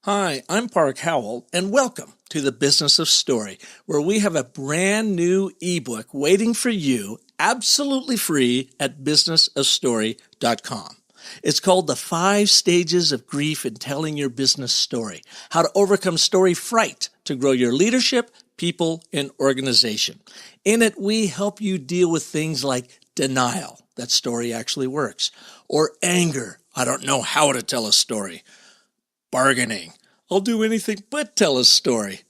Hi, I'm Park Howell, and welcome to the Business of Story, where we have a brand new ebook waiting for you, absolutely free at businessofstory.com. It's called The 5 Stages of Grief in Telling Your Business Story, How to Overcome Story Fright to Grow Your Leadership, People, and Organization. In it, we help you deal with things like denial, that story actually works, or anger, I don't know how to tell a story, bargaining, I'll do anything but tell a story,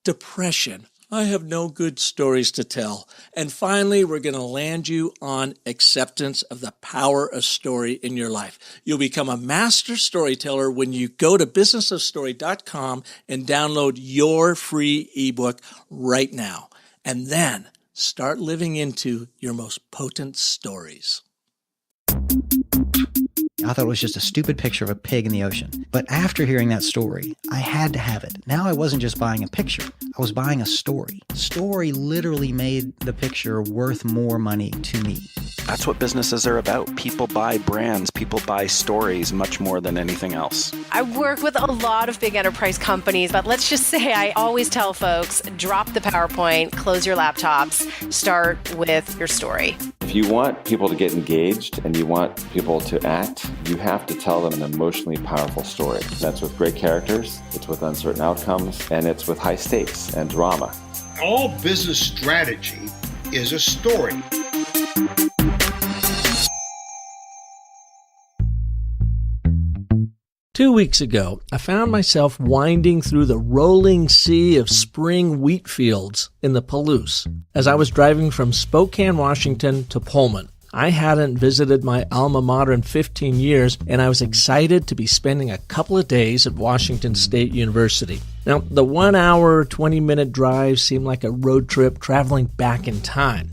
depression, I have no good stories to tell, and finally, we're going to land you on acceptance of the power of story in your life. You'll become a master storyteller when you go to businessofstory.com and download your free ebook right now, and then start living into your most potent stories. I thought it was just a stupid picture of a pig in the ocean. But after hearing that story, I had to have it. Now I wasn't just buying a picture. I was buying a story. Story literally made the picture worth more money to me. That's what businesses are about. People buy brands. People buy stories much more than anything else. I work with a lot of big enterprise companies, but let's just say I always tell folks, drop the PowerPoint, close your laptops, start with your story. If you want people to get engaged and you want people to act, you have to tell them an emotionally powerful story. That's with great characters, it's with uncertain outcomes, and it's with high stakes and drama. All business strategy is a story. Two weeks ago, I found myself winding through the rolling sea of spring wheat fields in the Palouse as I was driving from Spokane, Washington to Pullman. I hadn't visited my alma mater in 15 years, and I was excited to be spending a couple of days at Washington State University. Now, the 1 hour, 20-minute drive seemed like a road trip traveling back in time.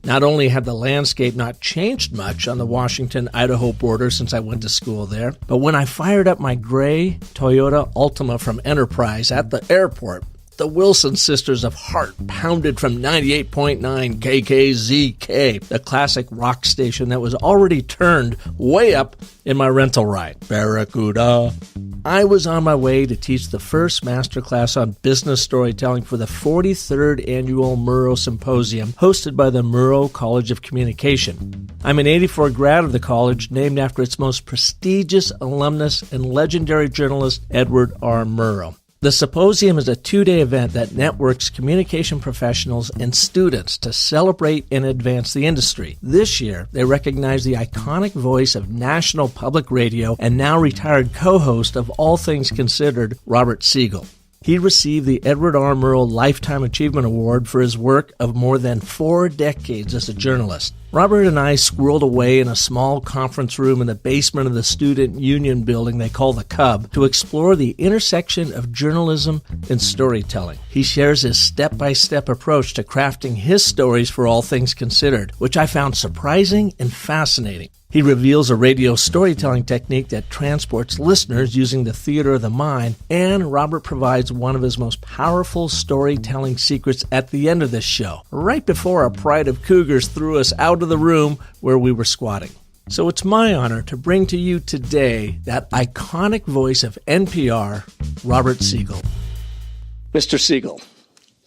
Not only had the landscape not changed much on the Washington-Idaho border since I went to school there, but when I fired up my gray Toyota Altima from Enterprise at the airport, the Wilson Sisters of Heart pounded from 98.9 KKZK, the classic rock station that was already turned way up in my rental ride. Barracuda. I was on my way to teach the first masterclass on business storytelling for the 43rd Annual Murrow Symposium hosted by the Murrow College of Communications. I'm an 84 grad of the college, named after its most prestigious alumnus and legendary journalist, Edward R. Murrow. The symposium is a 2-day event that networks communication professionals and students to celebrate and advance the industry. This year, they recognize the iconic voice of National Public Radio and now retired co-host of All Things Considered, Robert Siegel. He received the Edward R. Murrow Lifetime Achievement Award for his work of more than 4 decades as a journalist. Robert and I squirreled away in a small conference room in the basement of the student union building they call the Cub to explore the intersection of journalism and storytelling. He shares his step-by-step approach to crafting his stories for All Things Considered, which I found surprising and fascinating. He reveals a radio storytelling technique that transports listeners using the theater of the mind, and Robert provides one of his most powerful storytelling secrets at the end of this show, right before our pride of cougars threw us out of the room where we were squatting. So it's my honor to bring to you today that iconic voice of NPR, Robert Siegel. Mr. Siegel,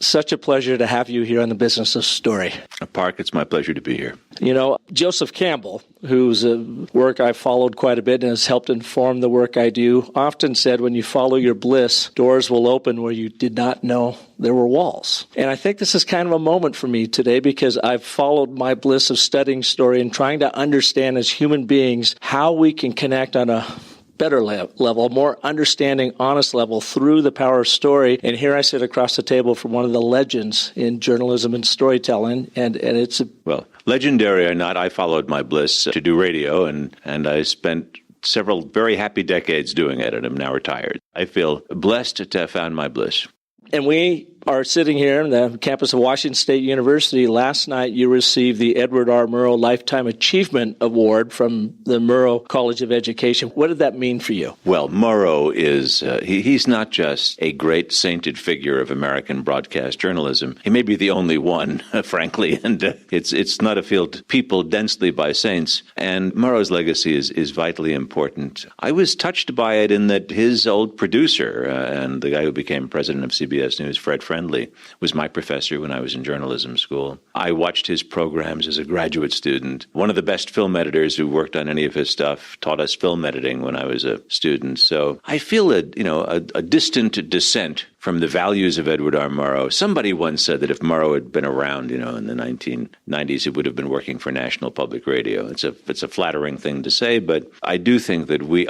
such a pleasure to have you here on the Business of Story. Park, it's my pleasure to be here. You know, Joseph Campbell, whose work I followed quite a bit and has helped inform the work I do, often said when you follow your bliss, doors will open where you did not know there were walls. And I think this is kind of a moment for me today because I've followed my bliss of studying story and trying to understand as human beings how we can connect on a better level, more understanding, honest level through the power of story. And here I sit across the table from one of the legends in journalism and storytelling, and it's well, legendary or not, I followed my bliss to do radio, and I spent several very happy decades doing it, and I'm now retired. I feel blessed to have found my bliss. And we are sitting here on the campus of Washington State University. Last night, you received the Edward R. Murrow Lifetime Achievement Award from the Murrow College of Education. What did that mean for you? Well, Murrow is, he's not just a great sainted figure of American broadcast journalism. He may be the only one, frankly, and it's not a field peopled densely by saints. And Murrow's legacy is vitally important. I was touched by it in that his old producer, and the guy who became president of CBS News, Fred Friendly, was my professor when I was in journalism school. I watched his programs as a graduate student. One of the best film editors who worked on any of his stuff taught us film editing when I was a student. So I feel a distant descent from the values of Edward R. Murrow. Somebody once said that if Murrow had been around, in the 1990s, he would have been working for National Public Radio. It's a flattering thing to say, but I do think that we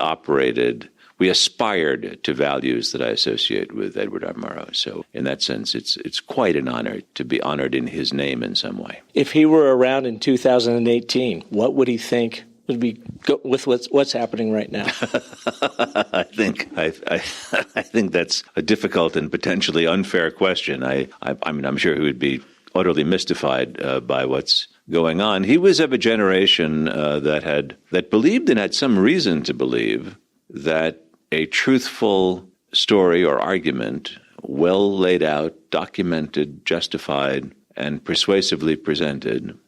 aspired to values that I associate with Edward R. Murrow. So in that sense, it's quite an honor to be honored in his name in some way. If he were around in 2018, what would he think would be with what's happening right now? I think that's a difficult and potentially unfair question. I'm sure he would be utterly mystified by what's going on. He was of a generation that believed and had some reason to believe that a truthful story or argument, well laid out, documented, justified, and persuasively presented,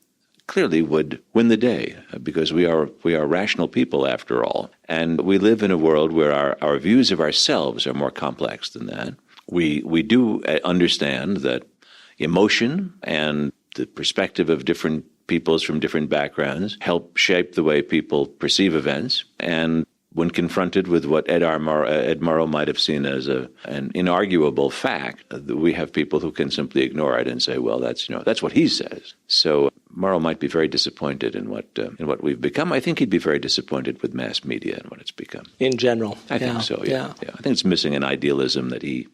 clearly would win the day, because we are rational people after all. And we live in a world where our views of ourselves are more complex than that. We do understand that emotion and the perspective of different peoples from different backgrounds help shape the way people perceive events. And when confronted with what Ed Murrow might have seen as an inarguable fact, we have people who can simply ignore it and say, well, that's what he says. So Murrow might be very disappointed in what we've become. I think he'd be very disappointed with mass media and what it's become. In general. I think so, yeah. I think it's missing an idealism that he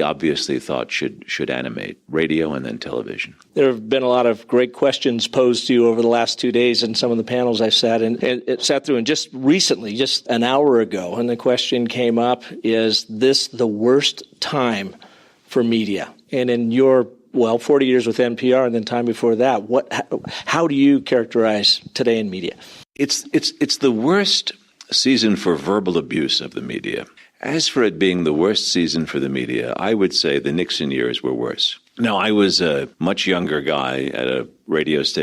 obviously thought should animate radio and then television. There have been a lot of great questions posed to you over the last 2 days in some of the panels I've sat through. And just recently, just an hour ago, and the question came up, is this the worst time for media? And in your 40 years with NPR and then time before that, how do you characterize today in media? It's the worst season for verbal abuse of the media. As for it being the worst season for the media, I would say the Nixon years were worse. Now, I was a much younger guy at a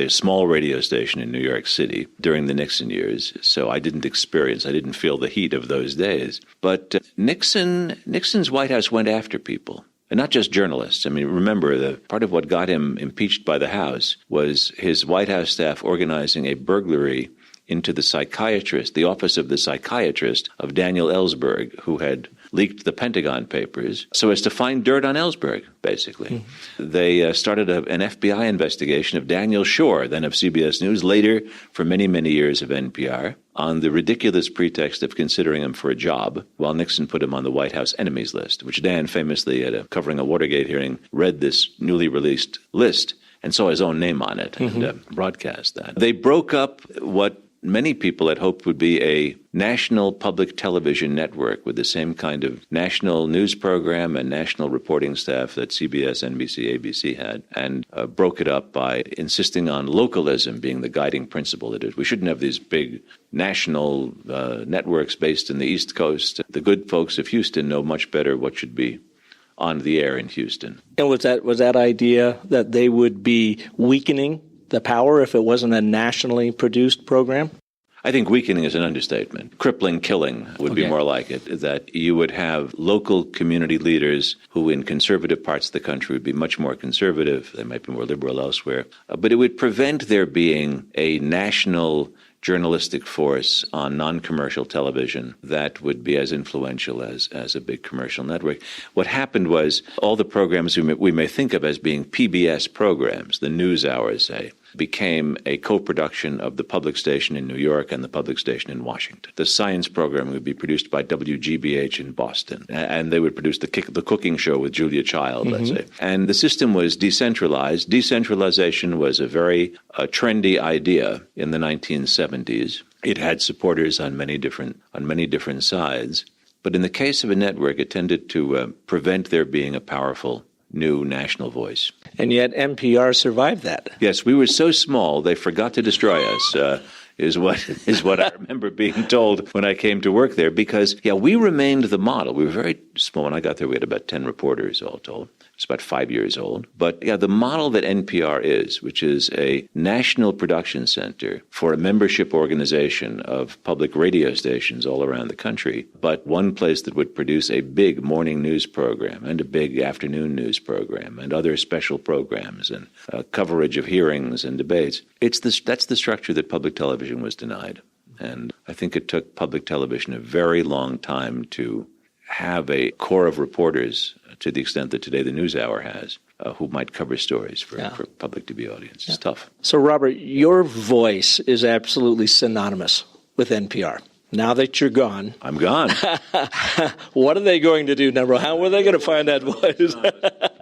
small radio station in New York City during the Nixon years, so I didn't feel the heat of those days. But Nixon's White House went after people. And not just journalists. I mean, remember, the part of what got him impeached by the House was his White House staff organizing a burglary into the office of the psychiatrist of Daniel Ellsberg, who had leaked the Pentagon Papers, so as to find dirt on Ellsberg, basically. Mm-hmm. They started an FBI investigation of Daniel Shore, then of CBS News, later for many, many years of NPR, on the ridiculous pretext of considering him for a job, while Nixon put him on the White House enemies list, which Dan famously, covering a Watergate hearing, read this newly released list and saw his own name on it and broadcast that. They broke up what many people had hoped would be a national public television network with the same kind of national news program and national reporting staff that CBS, NBC, ABC had, and broke it up by insisting on localism being the guiding principle. That is, we shouldn't have these big national networks based in the East Coast. The good folks of Houston know much better what should be on the air in Houston. And was that idea that they would be weakening the power if it wasn't a nationally produced program? I think weakening is an understatement. Crippling, killing would be more like it, that you would have local community leaders who in conservative parts of the country would be much more conservative. They might be more liberal elsewhere. But it would prevent there being a national journalistic force on non-commercial television that would be as influential as a big commercial network. What happened was all the programs we may think of as being PBS programs, the news hours, say, became a co-production of the public station in New York and the public station in Washington. The science program would be produced by WGBH in Boston, and they would produce the cooking show with Julia Child, let's say. And the system was decentralized. Decentralization was a very trendy idea in the 1970s. It had supporters on many different sides. But in the case of a network, it tended to prevent there being a powerful new national voice. And yet NPR survived that. Yes, we were so small they forgot to destroy us. Is what I remember being told when I came to work there, because we remained the model. We were very small. When I got there, we had about 10 reporters all told. It's about 5 years old. But the model that NPR is, which is a national production center for a membership organization of public radio stations all around the country, but one place that would produce a big morning news program and a big afternoon news program and other special programs and coverage of hearings and debates. That's the structure that public television was denied. And I think it took public television a very long time to have a core of reporters to the extent that today the NewsHour has, who might cover stories for public TV audience. It's tough. So, Robert, your voice is absolutely synonymous with NPR. Now that you're gone. I'm gone. What are they going to do, Murrow? How are they going to find that voice?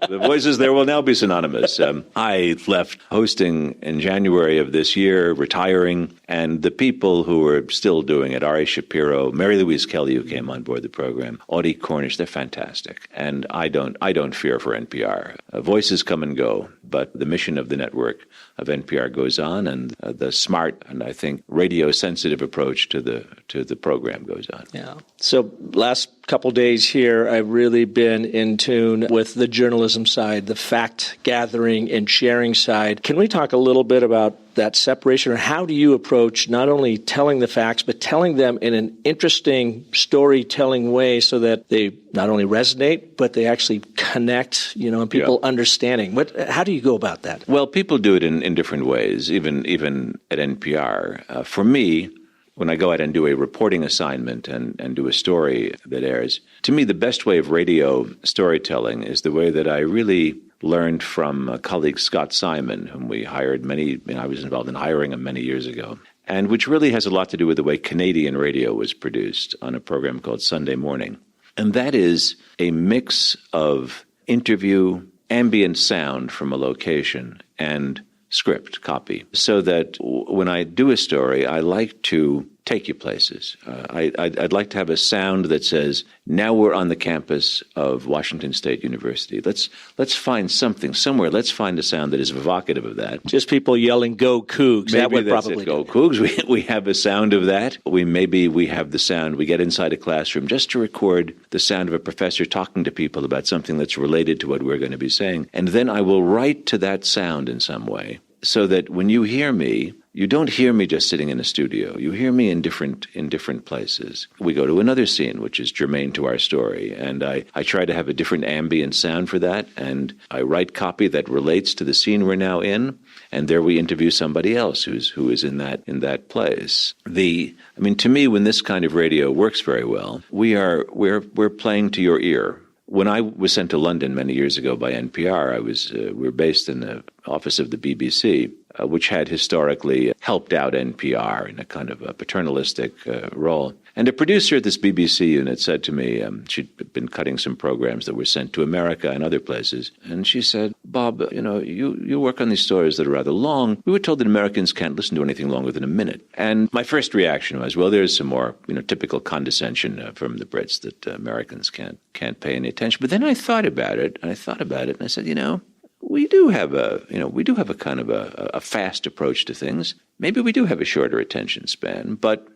The voices there will now be synonymous. I left hosting in January of this year, retiring, and the people who are still doing it, Ari Shapiro, Mary Louise Kelly, who came on board the program, Audie Cornish, they're fantastic. And I don't fear for NPR. Voices come and go, but the mission of the network of NPR goes on, and the smart and I think radio-sensitive approach to the program goes on. Yeah. So last couple days here, I've really been in tune with the journalism side, the fact gathering and sharing side. Can we talk a little bit about that separation, or how do you approach not only telling the facts, but telling them in an interesting storytelling way so that they not only resonate, but they actually connect, and people understanding? How do you go about that? Well, people do it in different ways, even at NPR. For me, when I go out and do a reporting assignment and do a story that airs, to me, the best way of radio storytelling is the way that I really learned from colleague Scott Simon, whom we hired I was involved in hiring him many years ago, and which really has a lot to do with the way Canadian radio was produced on a program called Sunday Morning. And that is a mix of interview, ambient sound from a location, and script copy, so that when I do a story, I like to take you places. I'd like to have a sound that says, now we're on the campus of Washington State University. Let's find something somewhere. Let's find a sound that is evocative of that. Just people yelling, "Go Cougs." Maybe that would that's probably it, Go Cougs. We have a sound of that. We have the sound. We get inside a classroom just to record the sound of a professor talking to people about something that's related to what we're going to be saying. And then I will write to that sound in some way, so that when you hear me, you don't hear me just sitting in a studio. You hear me in different places. We go to another scene, which is germane to our story, and I try to have a different ambient sound for that, and I write copy that relates to the scene we're now in, and there we interview somebody else who is in that place. To me, when this kind of radio works very well, we're playing to your ear. When I was sent to London many years ago by NPR, we were based in the office of the BBC, which had historically helped out NPR in a kind of a paternalistic role. And a producer at this BBC unit said to me, she'd been cutting some programs that were sent to America and other places, and she said, "Bob, you work on these stories that are rather long. We were told that Americans can't listen to anything longer than a minute." And my first reaction was, well, there's some more typical condescension from the Brits that Americans can't pay any attention. But then I thought about it, and I said, we do have a kind of a fast approach to things. Maybe we do have a shorter attention span, but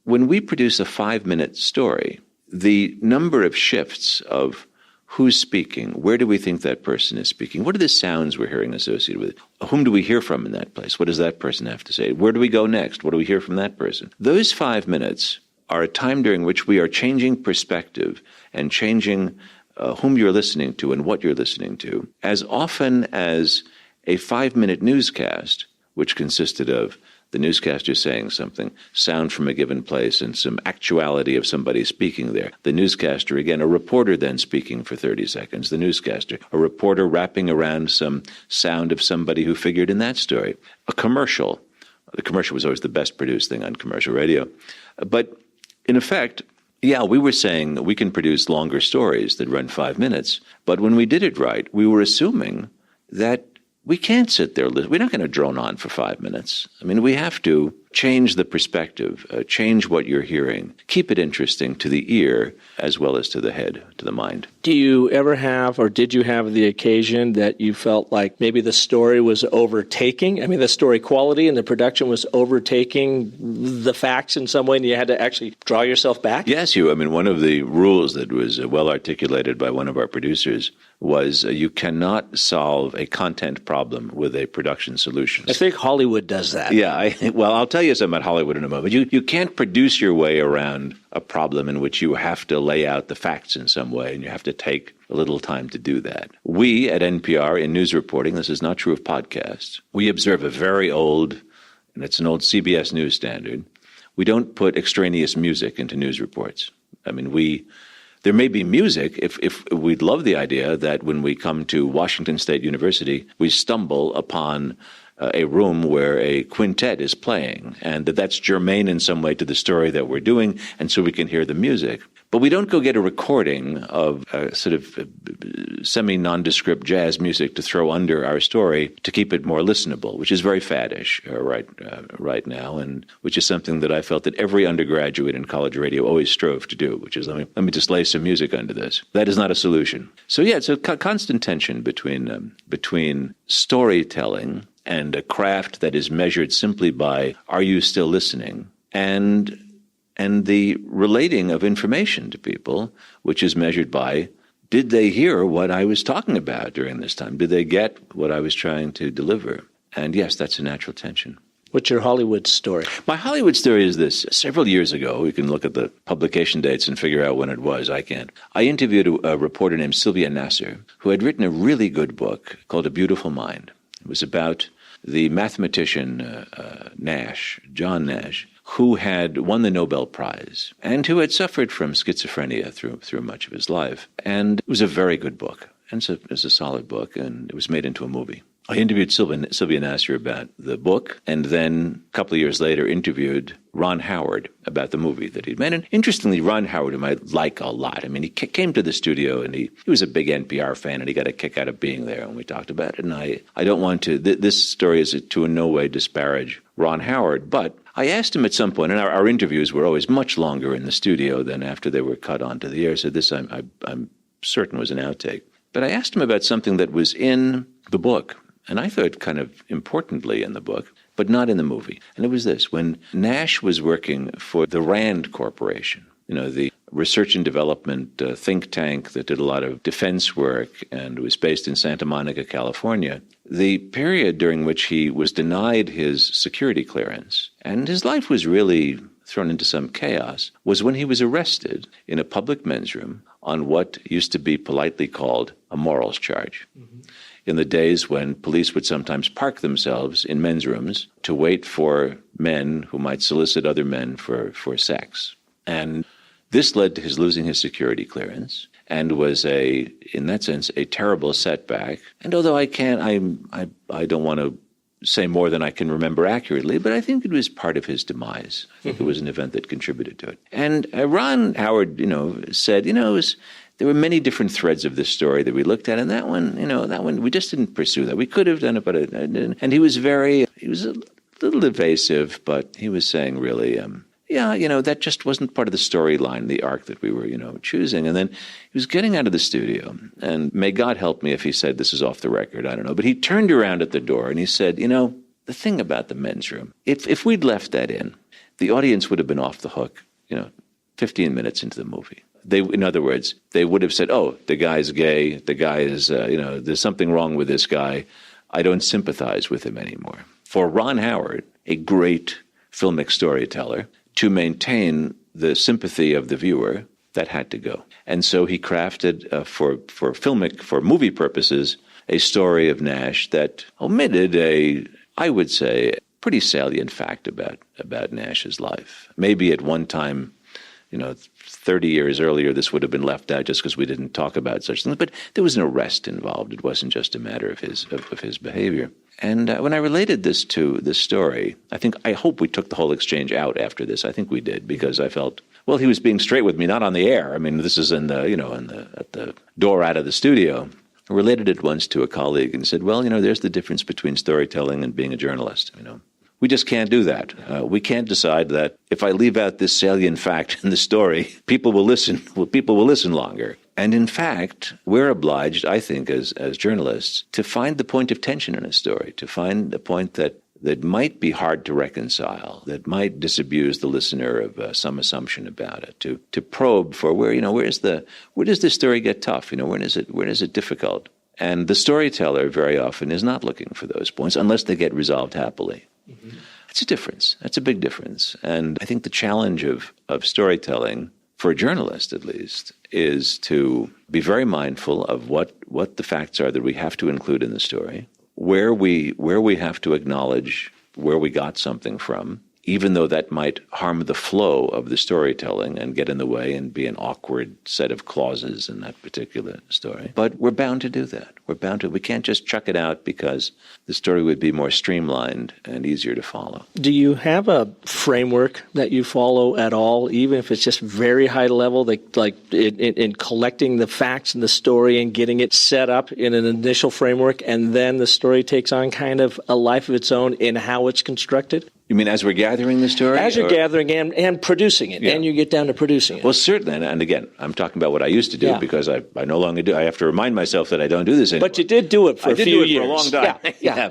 when we produce a 5-minute story, the number of shifts of who's speaking, where do we think that person is speaking, what are the sounds we're hearing associated with it, whom do we hear from in that place, what does that person have to say, where do we go next, what do we hear from that person? Those 5 minutes are a time during which we are changing perspective and changing whom you're listening to and what you're listening to, as often as a 5-minute newscast, which consisted of the newscaster saying something, sound from a given place, and some actuality of somebody speaking there. The newscaster, again, a reporter then speaking for 30 seconds, the newscaster, a reporter wrapping around some sound of somebody who figured in that story. A commercial. The commercial was always the best produced thing on commercial radio. But in effect, we were saying that we can produce longer stories that run 5 minutes, but when we did it right, we were assuming that we can't sit there. We're not going to drone on for 5 minutes. We have to change the perspective, change what you're hearing, keep it interesting to the ear as well as to the head, to the mind. Do you ever have, or did you have the occasion that you felt like maybe the story was overtaking? I mean, the story quality and the production was overtaking the facts in some way, and you had to actually draw yourself back? Yes, one of the rules that was well articulated by one of our producers was you cannot solve a content problem with a production solution. I think Hollywood does that. Yeah, I'll tell you something about Hollywood in a moment. You can't produce your way around a problem in which you have to lay out the facts in some way, and you have to take a little time to do that. We at NPR, in news reporting, this is not true of podcasts, we observe a very old, and it's an old CBS News standard, we don't put extraneous music into news reports. There may be music if we'd love the idea that when we come to Washington State University, we stumble upon a room where a quintet is playing, and that's germane in some way to the story that we're doing, and so we can hear the music. But we don't go get a recording of sort of semi-nondescript jazz music to throw under our story to keep it more listenable, which is very faddish right now, and which is something that I felt that every undergraduate in college radio always strove to do, which is let me just lay some music under this. That is not a solution. So yeah, it's a constant tension between storytelling and a craft that is measured simply by are you still listening, and the relating of information to people, which is measured by did they hear what I was talking about during this time? Did they get what I was trying to deliver? And yes, that's a natural tension. What's your Hollywood story? My Hollywood story is this. Several years ago, we can look at the publication dates and figure out when it was. I can't. I interviewed a reporter named Sylvia Nasser, who had written a really good book called A Beautiful Mind. It was about the mathematician John Nash, who had won the Nobel Prize and who had suffered from schizophrenia through much of his life. And it was a very good book, and it's a solid book, and it was made into a movie. I interviewed Sylvia Nasser about the book, and then a couple of years later interviewed Ron Howard about the movie that he'd made. And interestingly, Ron Howard, whom I like a lot. He came to the studio, and he was a big NPR fan, and he got a kick out of being there, and we talked about it. And I don't want to, this story is to in no way disparage Ron Howard, but I asked him at some point, and our interviews were always much longer in the studio than after they were cut onto the air, so this I'm certain was an outtake. But I asked him about something that was in the book, and I thought kind of importantly in the book, but not in the movie. And it was this. When Nash was working for the RAND Corporation, the research and development think tank that did a lot of defense work and was based in Santa Monica, California, the period during which he was denied his security clearance, and his life was really thrown into some chaos, was when he was arrested in a public men's room on what used to be politely called a morals charge. Mm-hmm. In the days when police would sometimes park themselves in men's rooms to wait for men who might solicit other men for sex. And this led to his losing his security clearance and was in that sense, a terrible setback. And although I don't want to say more than I can remember accurately, but I think it was part of his demise. I think it was an event that contributed to it. And Ron Howard, said, there were many different threads of this story that we looked at, and that one, we just didn't pursue that. We could have done it, but I didn't. And he was a little evasive, but he was saying really, that just wasn't part of the storyline, the arc that we were, choosing. And then he was getting out of the studio, and may God help me if he said this is off the record, I don't know. But he turned around at the door and he said, the thing about the men's room, if we'd left that in, the audience would have been off the hook, 15 minutes into the movie. In other words, they would have said, oh, the guy's gay, the guy is, there's something wrong with this guy. I don't sympathize with him anymore. For Ron Howard, a great filmic storyteller, to maintain the sympathy of the viewer, that had to go. And so he crafted, for movie purposes, a story of Nash that omitted I would say, pretty salient fact about Nash's life. Maybe at one time, 30 years earlier, this would have been left out just because we didn't talk about such things. But there was an arrest involved. It wasn't just a matter of his behavior. And when I related this to this story, I hope we took the whole exchange out after this. I think we did, because I felt, well, he was being straight with me, not on the air. This is at the door out of the studio. I related it once to a colleague and said, well, there's the difference between storytelling and being a journalist. We just can't do that. We can't decide that if I leave out this salient fact in the story, people will listen. People will listen longer. And in fact, we're obliged, I think, as journalists, to find the point of tension in a story, to find a point that might be hard to reconcile, that might disabuse the listener of some assumption about it, to probe for where does this story get tough? When is it difficult? And the storyteller very often is not looking for those points unless they get resolved happily. Mm-hmm. It's a difference. That's a big difference. And I think the challenge of storytelling, for a journalist at least, is to be very mindful of what the facts are that we have to include in the story, where we have to acknowledge where we got something from, even though that might harm the flow of the storytelling and get in the way and be an awkward set of clauses in that particular story. But we're bound to do that. We can't just chuck it out because the story would be more streamlined and easier to follow. Do you have a framework that you follow at all, even if it's just very high level, like in collecting the facts in the story and getting it set up in an initial framework, and then the story takes on kind of a life of its own in how it's constructed? You mean as we're gathering the story? As you're gathering and producing it, and you get down to producing it. Well, certainly, and again, I'm talking about what I used to do because I no longer do. I have to remind myself that I don't do this anymore. But you did do it for a few years. For a long time. Yeah.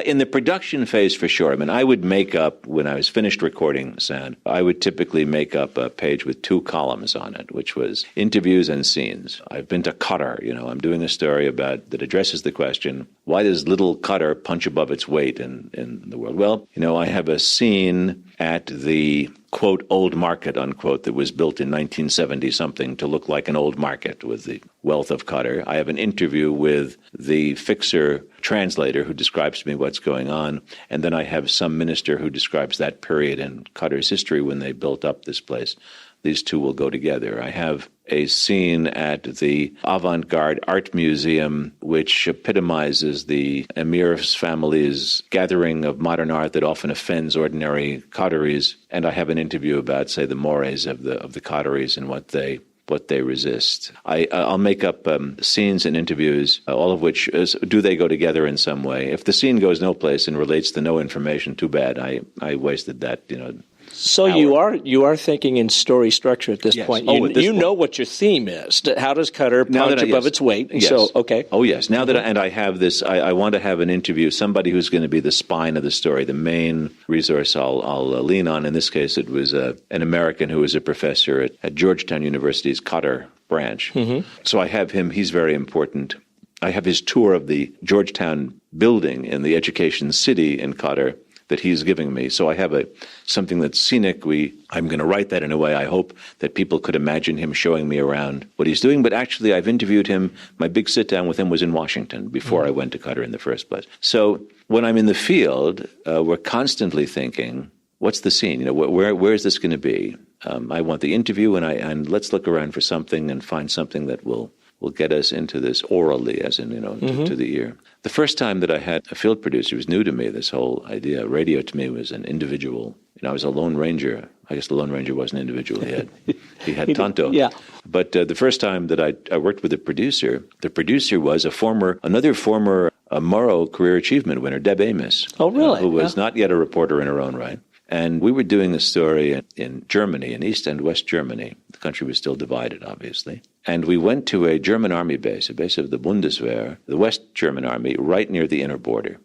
In the production phase, for sure. I mean, I would make up, when I was finished recording sound, I would typically make up a page with 2 columns on it, which was interviews and scenes. I've been to Qatar. I'm doing a story that addresses the question, why does little Qatar punch above its weight in the world? Well, I have a scene at the, quote, old market, unquote, that was built in 1970-something to look like an old market with the wealth of Qatar. I have an interview with the fixer translator who describes to me what's going on, and then I have some minister who describes that period in Qatar's history when they built up this place. These two will go together. I have a scene at the Avant-Garde Art Museum which epitomizes the Emir's family's gathering of modern art that often offends ordinary Qataris. And I have an interview about, say, the mores of the Qataris and what they resist. I'll make up scenes and interviews, all of which do they go together in some way. If the scene goes no place and relates to no information, too bad. I wasted that, So hour. you are thinking in story structure at this point. You know what your theme is. How does Qatar punch above its weight? Yes. So, okay. Oh, yes. Now that I have this, I want to have an interview, somebody who's going to be the spine of the story, the main resource I'll lean on. In this case, it was an American who was a professor at Georgetown University's Qatar branch. Mm-hmm. So I have him. He's very important. I have his tour of the Georgetown building in the education city in Qatar that he's giving me. So I have something that's scenic. I'm going to write that in a way I hope that people could imagine him showing me around what he's doing. But actually, I've interviewed him. My big sit-down with him was in Washington before I went to Qatar in the first place. So when I'm in the field, we're constantly thinking, what's the scene? Where is this going to be? I want the interview, and let's look around for something and find something that will get us into this orally, as in, to the ear. The first time that I had a field producer, it was new to me, this whole idea. Radio to me was an individual. I was a Lone Ranger. I guess the Lone Ranger wasn't an individual. He had Tonto. Yeah. But the first time that I worked with a producer, the producer was another former Murrow Career Achievement winner, Deb Amos. Oh, really? Who was not yet a reporter in her own right. And we were doing a story in Germany, in East and West Germany. The country was still divided, obviously. And we went to a German army base, a base of the Bundeswehr, the West German army, right near the inner border.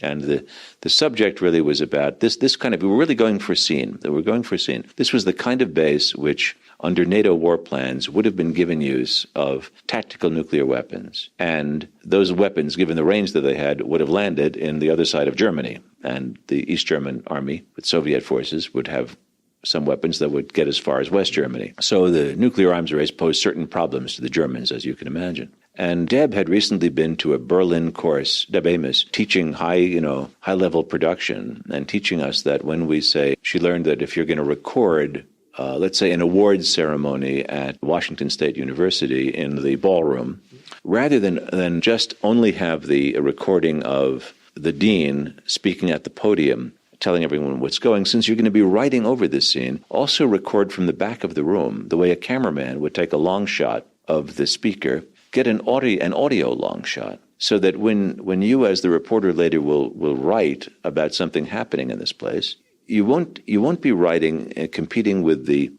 And the subject really was about this kind of, we were really going for a scene. This was the kind of base which, under NATO war plans, would have been given use of tactical nuclear weapons. And those weapons, given the range that they had, would have landed in the other side of Germany. And the East German army, with Soviet forces, would have some weapons that would get as far as West Germany. So the nuclear arms race posed certain problems to the Germans, as you can imagine. And Deb had recently been to a Berlin course, Deb Amos, teaching high-level production and teaching us that when we say, she learned that if you're going to record, let's say, an awards ceremony at Washington State University in the ballroom, rather than just only have the recording of the dean speaking at the podium, telling everyone what's going, since you're going to be writing over this scene, also record from the back of the room, the way a cameraman would take a long shot of the speaker, get an audio long shot, so that when you as the reporter later will write about something happening in this place, you won't be writing competing with the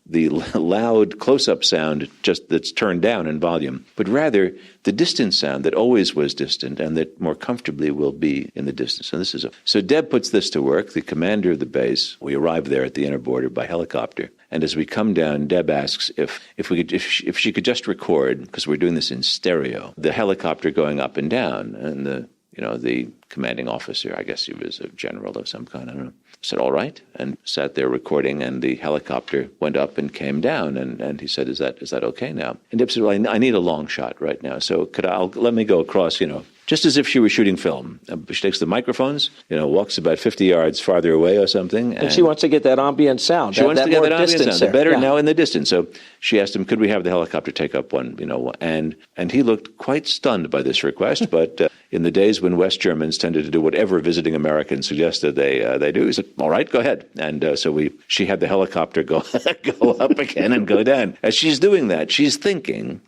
loud close-up sound just that's turned down in volume, but rather the distant sound that always was distant and that more comfortably will be in the distance. And so Deb puts this to work. The commander of the base. We arrive there at the inner border by helicopter, and as we come down, Deb asks if she could just record, because we're doing this in stereo, the helicopter going up and down, and the commanding officer, I guess he was a general of some kind, I don't know, said, all right, and sat there recording, and the helicopter went up and came down, and he said, is that okay now? And Deb said, well, I need a long shot right now, so let me go across, just as if she were shooting film. She takes the microphones, walks about 50 yards farther away or something. And she wants to get that ambient sound. She wants to get that ambient sound. The better yeah. Now in the distance. So she asked him, could we have the helicopter take up one, and he looked quite stunned by this request. But in the days when West Germans tended to do whatever visiting Americans suggested they do, he said, all right, go ahead. And so she had the helicopter go up again and go down. As she's doing that, she's thinking,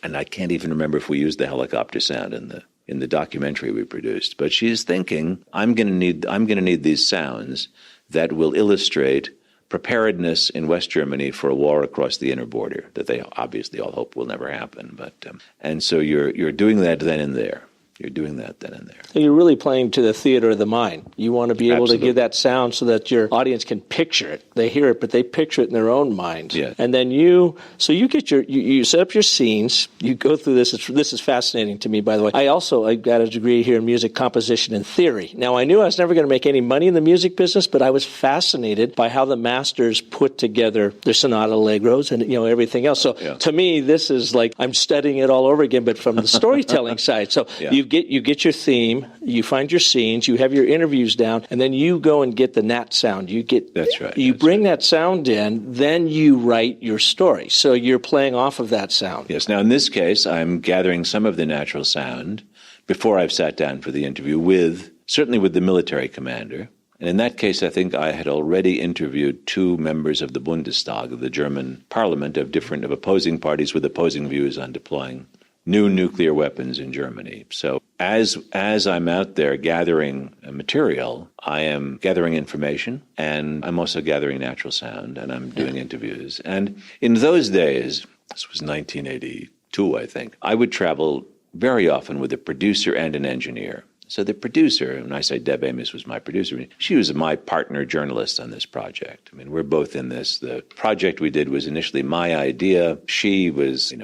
and I can't even remember if we used the helicopter sound in the documentary we produced, but she's thinking, I'm going to need these sounds that will illustrate preparedness in West Germany for a war across the inner border that they obviously all hope will never happen. But and so you're doing that then and there. You're doing that then and there. So you're really playing to the theater of the mind. You want to be able to give that sound so that your audience can picture it. They hear it, but they picture it in their own mind. Yeah. And then you set up your scenes. You go through this. This is fascinating to me, by the way. I got a degree here in music composition and theory. Now, I knew I was never going to make any money in the music business, but I was fascinated by how the masters put together their sonata allegros and everything else. So to me, this is like I'm studying it all over again, but from the storytelling side. So you get your theme, you find your scenes, you have your interviews down, and then you go and get the nat sound. That's right. You bring that sound in, then you write your story. So you're playing off of that sound. Yes. Now, in this case, I'm gathering some of the natural sound before I've sat down for the interview certainly with the military commander. And in that case, I think I had already interviewed two members of the Bundestag, of the German parliament, of opposing parties with opposing views on deploying new nuclear weapons in Germany. So as I'm out there gathering material, I am gathering information, and I'm also gathering natural sound, and I'm doing interviews. And in those days, this was 1982, I think, I would travel very often with a producer and an engineer. So the producer, and I say Deb Amos was my producer, she was my partner journalist on this project. I mean, we're both in this. The project we did was initially my idea. She was,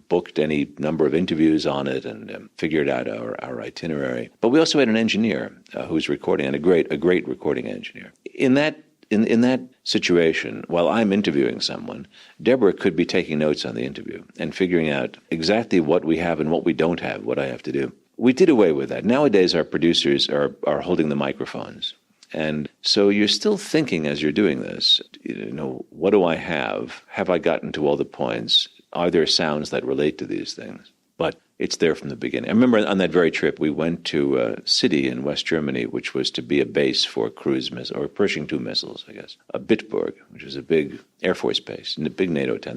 booked any number of interviews on it and figured out our itinerary. But we also had an engineer who was recording, and a great recording engineer. In that situation, while I'm interviewing someone, Deborah could be taking notes on the interview and figuring out exactly what we have and what we don't have, what I have to do. We did away with that. Nowadays, our producers are holding the microphones. And so you're still thinking as you're doing this, what do I have? Have I gotten to all the points? Are there sounds that relate to these things? But it's there from the beginning. I remember on that very trip, we went to a city in West Germany, which was to be a base for cruise missiles, or Pershing II missiles, I guess. Bitburg, which was a big Air Force base, and a big NATO town.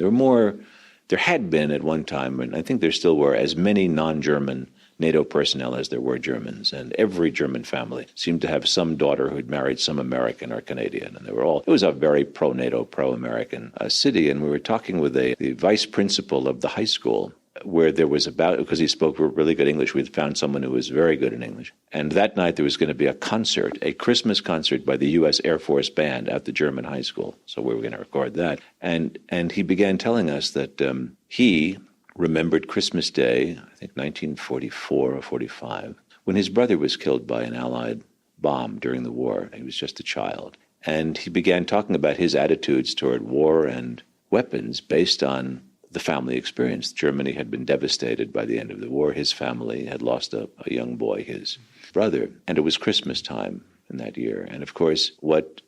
There had been at one time, and I think there still were, as many non-German NATO personnel as there were Germans, and every German family seemed to have some daughter who'd married some American or Canadian, and it was a very pro-NATO, pro-American city, and we were talking with the vice principal of the high school, where there was because he spoke really good English, we had found someone who was very good in English, and that night there was going to be a Christmas concert by the U.S. Air Force Band at the German high school, so we were going to record that, and he began telling us that he remembered Christmas Day, I think 1944 or 45, when his brother was killed by an Allied bomb during the war. He was just a child. And he began talking about his attitudes toward war and weapons based on the family experience. Germany had been devastated by the end of the war. His family had lost a young boy, his brother. And it was Christmas time in that year. And of course, what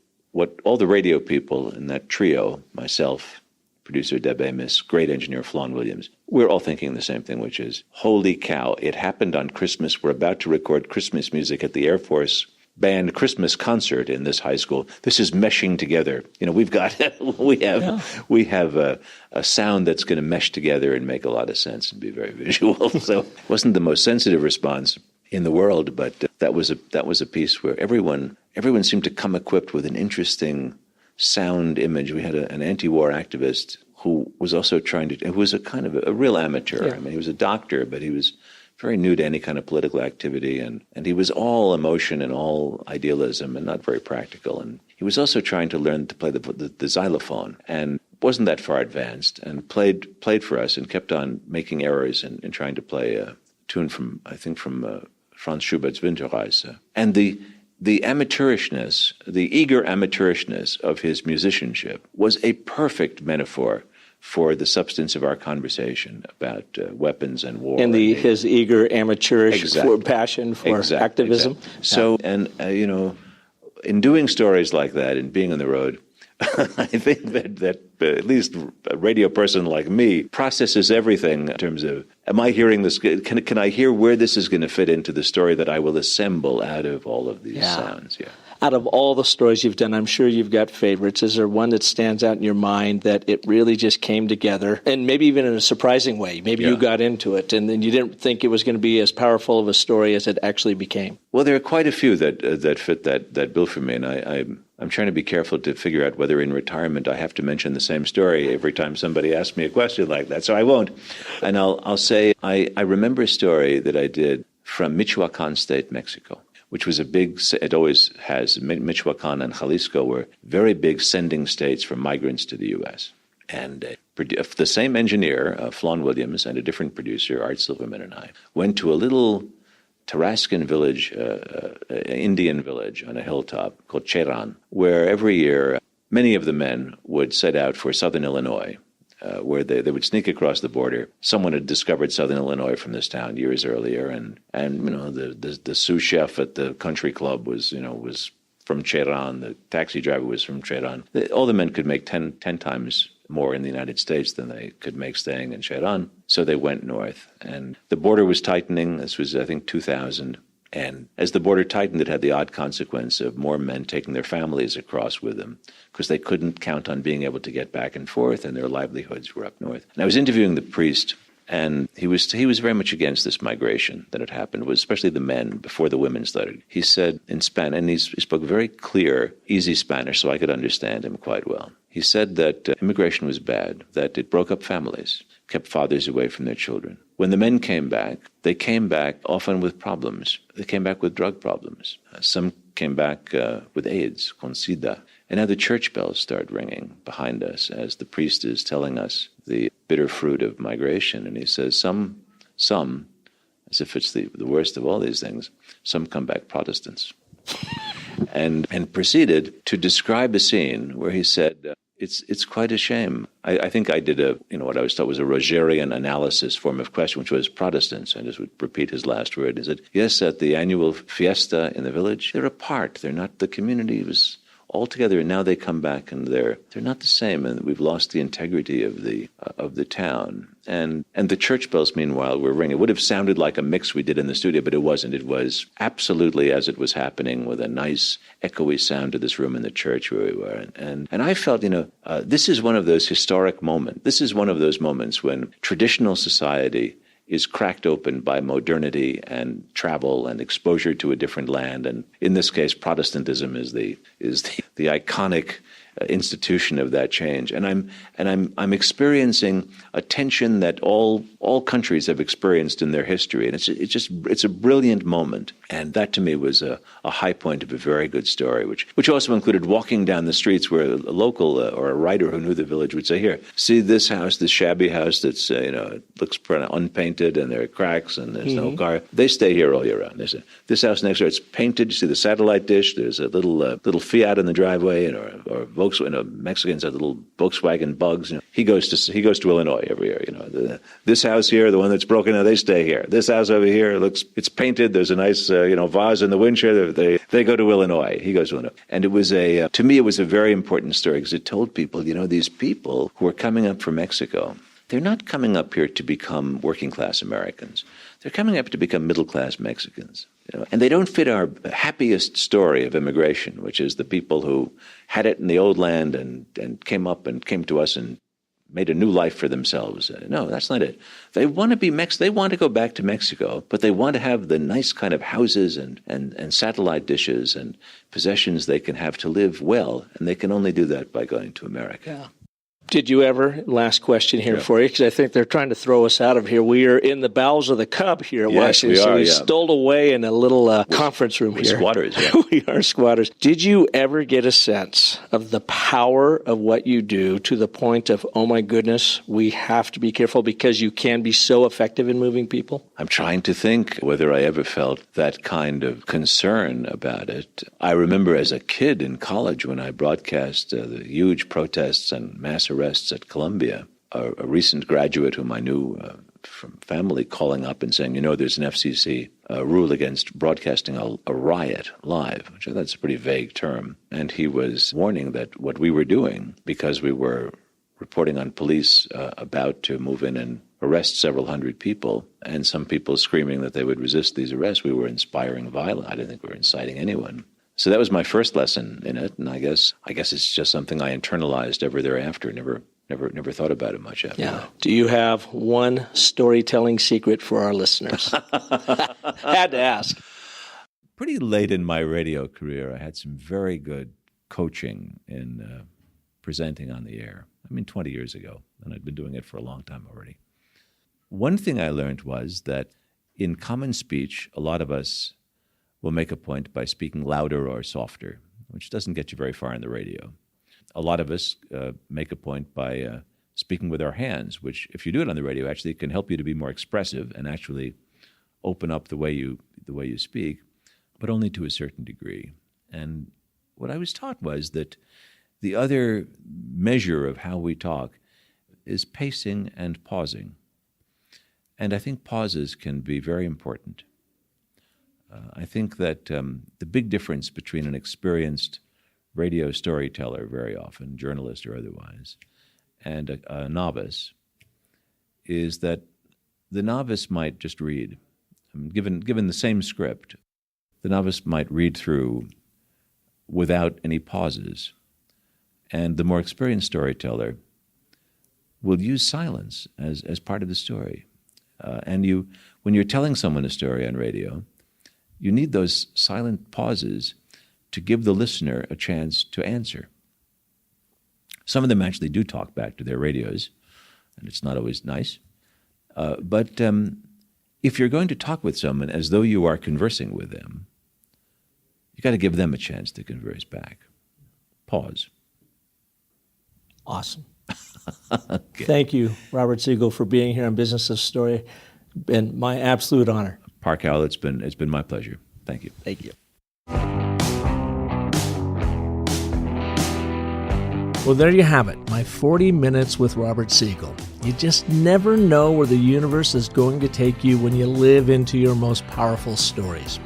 all the radio people in that trio, myself, producer Deb Amos, great engineer Flawn Williams, we're all thinking the same thing, which is, holy cow, it happened on Christmas. We're about to record Christmas music at the Air Force band Christmas concert in this high school. This is meshing together. We've got we have a sound that's going to mesh together and make a lot of sense and be very visual. So it wasn't the most sensitive response in the world, but that was a piece where everyone seemed to come equipped with an interesting sound image. We had an anti-war activist who was also who was a kind of a real amateur. I mean, he was a doctor, but he was very new to any kind of political activity, and he was all emotion and all idealism and not very practical. And he was also trying to learn to play the xylophone, and wasn't that far advanced, and played for us and kept on making errors and trying to play a tune from Franz Schubert's Winterreise. And the amateurishness, the eager amateurishness of his musicianship was a perfect metaphor for the substance of our conversation about weapons and war. And his eager amateurish passion for activism. Exactly. So, and in doing stories like that and being on the road, I think that at least a radio person like me processes everything in terms of, am I hearing this? Can I hear where this is going to fit into the story that I will assemble out of all of these sounds? Yeah. Out of all the stories you've done, I'm sure you've got favorites. Is there one that stands out in your mind that it really just came together, and maybe even in a surprising way? Maybe you got into it, and then you didn't think it was going to be as powerful of a story as it actually became. Well, there are quite a few that fit that bill for me, and I'm trying to be careful to figure out whether in retirement I have to mention the same story every time somebody asks me a question like that. So I won't, and I'll say I remember a story that I did from Michoacan State, Mexico, which was it always has, Michoacan and Jalisco were very big sending states for migrants to the U.S. And the same engineer, Flawn Williams, and a different producer, Art Silverman, and I, went to a little Tarascan village, Indian village on a hilltop called Cheran, where every year many of the men would set out for southern Illinois, where they would sneak across the border. Someone had discovered southern Illinois from this town years earlier, and the sous chef at the country club was from Cheran. The taxi driver was from Cheran. All the men could make 10 times more in the United States than they could make staying in Cheran, so they went north. And the border was tightening. This was, I think, 2000. And as the border tightened, it had the odd consequence of more men taking their families across with them because they couldn't count on being able to get back and forth, and their livelihoods were up north. And I was interviewing the priest, and he was very much against this migration that had happened, especially the men before the women started. He said in Spanish, and he spoke very clear, easy Spanish, so I could understand him quite well. He said that immigration was bad, that it broke up families, kept fathers away from their children. When the men came back, they came back often with problems. They came back with drug problems. Some came back with AIDS, con SIDA. And now the church bells start ringing behind us as the priest is telling us the bitter fruit of migration. And he says, some, as if it's the worst of all these things, some come back Protestants. and proceeded to describe a scene where he said, it's quite a shame. I think I did what I was taught was a Rogerian analysis form of question, which was Protestants. I just would repeat his last word. He said, yes, at the annual fiesta in the village, they're apart. They're not, the community was all together, and now they come back and they're not the same, and we've lost the integrity of the town. And the church bells, meanwhile, were ringing. It would have sounded like a mix we did in the studio, but it wasn't. It was absolutely as it was happening, with a nice echoey sound to this room in the church where we were. And I felt, this is one of those historic moments. This is one of those moments when traditional society is cracked open by modernity and travel and exposure to a different land. And in this case, Protestantism is the iconic institution of that change. And I'm experiencing a tension that all countries have experienced in their history. And it's a brilliant moment. And that to me was a high point of a very good story, which also included walking down the streets where a local or a writer who knew the village would say, here, see this house, this shabby house that's, it looks unpainted and there are cracks and there's no car. They stay here all year round. This house next door, it's painted. You see the satellite dish. There's a little Fiat in the driveway, or Volkswagen. Mexicans have little Volkswagen bugs. He goes to Illinois every year. This house here, the one that's broken now, they stay here. This house over here, it's painted. There's a nice vase in the windshield. They go to Illinois. He goes to Illinois. And it was to me, it was a very important story because it told people, these people who are coming up from Mexico, they're not coming up here to become working class Americans. They're coming up to become middle class Mexicans. And they don't fit our happiest story of immigration, which is the people who had it in the old land and came up and came to us and made a new life for themselves. No, that's not it. They want to be they want to go back to Mexico, but they want to have the nice kind of houses and satellite dishes and possessions they can have to live well, and they can only do that by going to America. Yeah. Did you ever, last question here for you, because I think they're trying to throw us out of here. We are in the bowels of the Cub here at Washington. We are, so we stole away in a little conference room here. Squatters, yeah. We are squatters. Did you ever get a sense of the power of what you do to the point of, oh my goodness, we have to be careful because you can be so effective in moving people? I'm trying to think whether I ever felt that kind of concern about it. I remember as a kid in college when I broadcast the huge protests and mass arrests at Columbia, a recent graduate whom I knew from family calling up and saying, there's an FCC rule against broadcasting a riot live, which I thought is a pretty vague term. And he was warning that what we were doing, because we were reporting on police about to move in and arrest several hundred people, and some people screaming that they would resist these arrests, we were inspiring violence. I didn't think we were inciting anyone. So that was my first lesson in it, and I guess it's just something I internalized ever thereafter. Never thought about it much after that. Do you have one storytelling secret for our listeners? Had to ask. Pretty late in my radio career, I had some very good coaching in presenting on the air. 20 years ago, and I'd been doing it for a long time already. One thing I learned was that in common speech, a lot of us will make a point by speaking louder or softer, which doesn't get you very far in the radio. A lot of us make a point by speaking with our hands, which, if you do it on the radio, actually can help you to be more expressive and actually open up the way you speak, but only to a certain degree. And what I was taught was that the other measure of how we talk is pacing and pausing. And I think pauses can be very important. I think that the big difference between an experienced radio storyteller, very often, journalist or otherwise, and a novice, is that the novice might just read. Given the same script, the novice might read through without any pauses. And the more experienced storyteller will use silence as part of the story. And when you're telling someone a story on radio, you need those silent pauses to give the listener a chance to answer. Some of them actually do talk back to their radios, and it's not always nice. But if you're going to talk with someone as though you are conversing with them, you got to give them a chance to converse back. Pause. Awesome. Okay. Thank you, Robert Siegel, for being here on Business of Story. Been my absolute honor. Park Howell, it's been my pleasure. Thank you. Thank you. Well, there you have it, my 40 minutes with Robert Siegel. You just never know where the universe is going to take you when you live into your most powerful stories.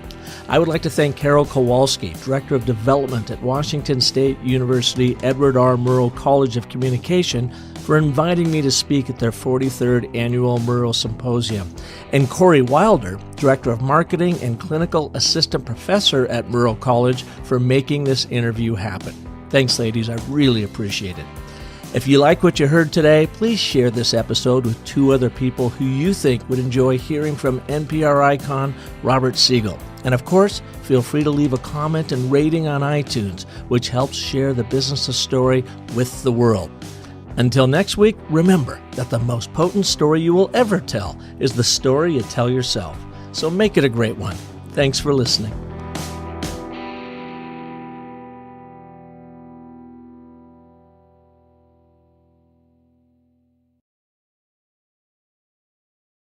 I would like to thank Carol Kowalski, Director of Development at Washington State University Edward R. Murrow College of Communications, for inviting me to speak at their 43rd Annual Murrow Symposium, and Corey Wilder, Director of Marketing and Clinical Assistant Professor at Murrow College, for making this interview happen. Thanks, ladies. I really appreciate it. If you like what you heard today, please share this episode with 2 other people who you think would enjoy hearing from NPR icon Robert Siegel. And of course, feel free to leave a comment and rating on iTunes, which helps share the Business of Story with the world. Until next week, remember that the most potent story you will ever tell is the story you tell yourself. So make it a great one. Thanks for listening.